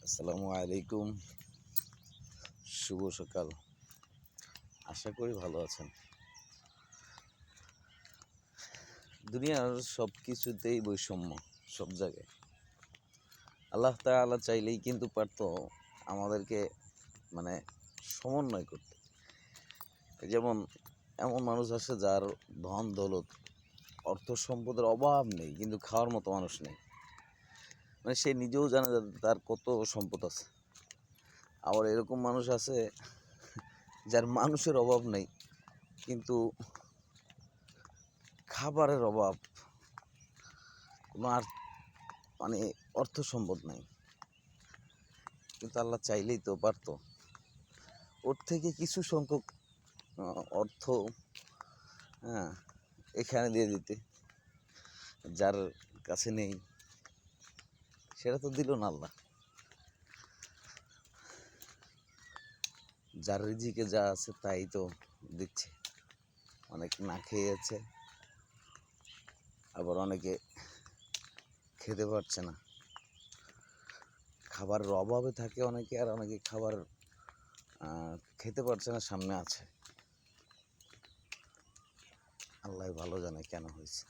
আসসালামু আলাইকুম, শুভ সকাল। আশা করি ভালো আছেন। দুনিয়ার সব কিছুতেই বৈষম্য, সব জায়গায়। আল্লাহ তাআলা চাইলেই কিন্তু পারতো আমাদেরকে মানে সমন্বয় করতে। যেমন এমন মানুষ আছে যার ধন দৌলত অর্থ সম্পদের অভাব নেই, কিন্তু খাওয়ার মতো মানুষ নেই। মানে সে নিজেও জানে যে তার কত সম্পদ আছে। আবার এরকম মানুষ আছে যার মানুষের অভাব নেই, কিন্তু খাবারের অভাব, কোনো আর মানে অর্থ সম্পদ নাই। কিন্তু আল্লাহ চাইলেই তো পারতো ওর থেকে কিছু সংখ্যক অর্থ, হ্যাঁ, এখানে দিয়ে দিতে। যার কাছে নেই সেটা তো দিল না আল্লাহ। যার রিজিকে যা আছে তাই তো দিচ্ছে। অনেক না খেয়ে আছে, আবার অনেকে খেতে পারছে না, খাবারের অভাবে থাকে অনেকে, আর অনেকে খাবার খেতে পারছে না, সামনে আছে। আল্লাহ ভালো জানে কেন হয়েছে।